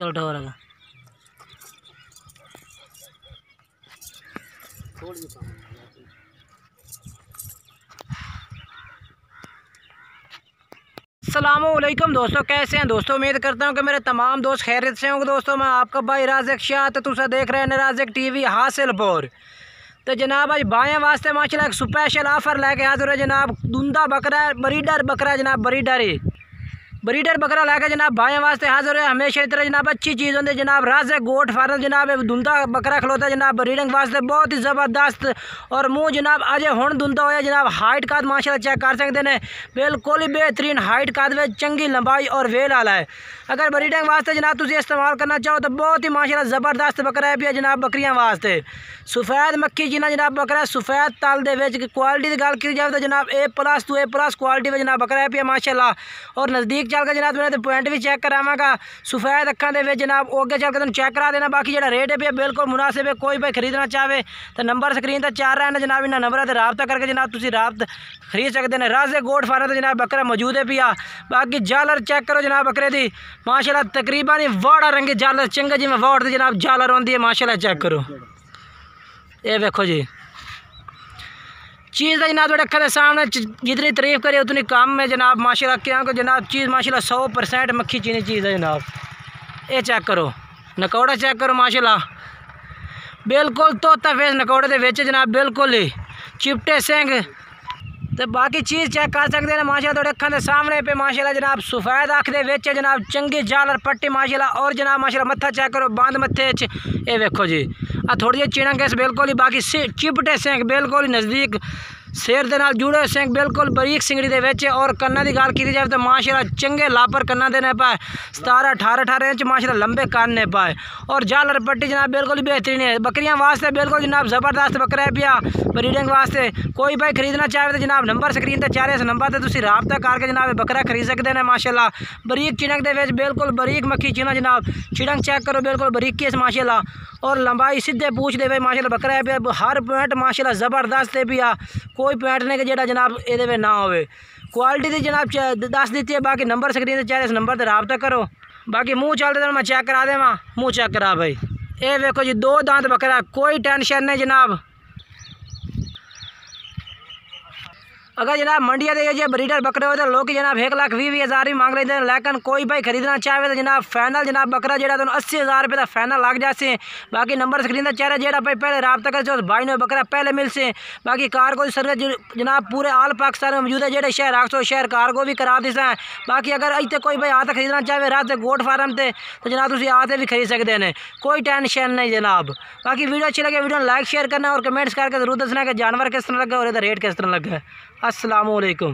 उल्टा हो रहा अस्सलामुअलैकुम दोस्तों, कैसे हैं दोस्तों। उम्मीद करता हूं कि मेरे तमाम दोस्त खैरियत से होंगे। दोस्तों मैं आपका भाई राज़िक शाह, तो तुम देख रहे हैं राज़िक टीवी हासिलपुर। तो जनाब आज बाएँ वास्ते माशाल्लाह एक स्पेशल ऑफर लेके हाजिर है जनाब। दुंदा बकरा है, ब्रीडर बकरा है जनाब, ब्रीडर बकरा लेकर जनाब बाएँ वास्ते हाजिर है। हमेशा की तरह जनाब अच्छी चीज़ होती है जनाब। राज़िक गोट फार्म जनाब दुंदा बकरा खलोता है जनाब, ब्रीडिंग वास्ते बहुत ही ज़बरदस्त। और मुँह जनाब अजय हुण दुंदा होया जनाब। हाइट का माशाल्लाह चेक कर सकते हैं, बिल्कुल ही बेहतरीन हाइट का चंगी लंबाई और वेल आला है। अगर ब्रीडिंग वास्ते जनाब तुम इस्तेमाल करना चाहो तो बहुत ही माशाल्लाह ज़बरदस्त बकरा है भी जनाब। बकरियां वास्ते सफ़ेद मक्खी जिन्ना जनाब बकरा सफ़ेद तल दे क्वालिटी की गल की जाए तो जनाब A+ to A+ क्वालिटी में जनाब बकरा है पिया माशाल्लाह। और नज़दीक चल के जनाब मैंने तो पॉइंट भी चेक करावागा सफ़ेद अखा दे जनाब। ओगे चल के तुम चेक करा देना। बाकी जो रेट है पिया बिल्कुल मुनासिब है। कोई भाई खरीदना चाहे तो नंबर स्क्रीन पर चल रहा है ना जनाब, इन्होंने नंबर से रबता करके जनाब तुम रबता खरीद सकते हैं। राज़िक गोट फार्म तो जनाब बकरा मौजूद है पिया। बाकी जालर चेक करो जनाब बकरे की माशाल्लाह तकरीबन ही वाड़ा रंगी जालर चंगे जिमें वाड़ दी जनाब जालर होती है माशाल्लाह। चेक करो ये देखो जी चीज़ जनाब थोड़े अखा के सामने जितनी तारीफ़ करिए उतनी कम है जनाब माशाल्लाह। क्योंकि जनाब चीज़ माशाल्लाह 100% मक्खी चीनी चीज़ है जनाब। ये चेक करो नकौड़ा चेक करो माशाल्लाह, बिल्कुल तोता फेस नकौड़े के विच जनाब, बिल्कुल ही चिपटे सिंह। तो बाकी चीज़ चेक कर सकते हैं माशाल्लाह थोड़े अखा के सामने पे माशाल्लाह जनाब। सफ़ेद अख दे विच जनाब चंगी जालर पट्टी माशाल्लाह। और जनाब माशाल्लाह मत्था चेक करो बंद मत्थे ये देखो जी आ थोड़ी जी चिड़ंग इस बिल्कुल ही। बाकी चिपटे सिंह बिल्कुल ही नज़दीक सिर दे नाल जुड़े सिंह बिल्कुल बरीक सिंगड़ी दे विच। और कन्ना की गल की जाए तो माशाल्लाह चंगे लापर कन्ना देने पाए 17-18 इंच माशाल्लाह लंबे कान ने पाए। और जालर पट्टी जनाब बिल्कुल ही बेहतरीन है। बकरियां वास्ते बिल्कुल जनाब ज़बरदस्त बकरा है पिया ब्रीडिंग वास्ते। कोई भाई खरीदना चाहे तो जनाब नंबर स्क्रीन पर चारे इस नंबर पर तुम रबता करके जनाब बकरा खरीद सकते हैं माशाल्लाह। बरीक चिड़ंग दे विच बिल्कुल बरीक मक्खी चिना जनाब। चिड़ंग चेक करो बिल्कुल बरीकी माशाल्लाह। और लंबाई सीधे पूछ दे माशाल्लाह बकरा है पिया। हर पॉइंट माशाल्लाह ज़बरदस्त है पिया। कोई पॉइंट नहीं कि जेड़ा जनाब ये ना हो। क्वालिटी की जनाब दस दी है। बाकी नंबर स्क्रीन पर चाहे इस नंबर पर रबता करो। बाकी मुँह चलते तो मैं चेक करा देवा। मुँह चेक करा भाई ये देखो जी 2 दांत बकरा, कोई टेंशन नहीं जनाब। अगर जनाब मंडिया दे जो ब्रीडर बकरे हो तो लोग जनाब 1,20,000 भी मांग लेते हैं। लेकिन कोई भाई खरीदना चाहे तो जनाब फाइनल जनाब बकरा जो 80,000 रुपये का फाइनल लग जासे। बाकी नंबर स्क्रीन पर चाह जो भाई पहले रबता कर भाई ने बकरा पहले मिल से। बाकी कारगो की सर्विस जनाब पूरे आल पाकिस्तान में मौजूद है। जो शहर आखो शहर कारगो भी करा दिस है। बाकी अगर इतने कोई भाई आता खरीदना चाहे राज़िक गोट फार्म से तो जनाब तुम आते भी खरीद सकते हैं, कोई टेंशन नहीं जनाब। बाकी वीडियो अच्छी लगे वीडियो लाइक शेयर करना और कमेंट्स करके जरूर दसना कि जानवर किस तरह लगा और रेट किस तरह लगा। अस्सलामुअलैकुम।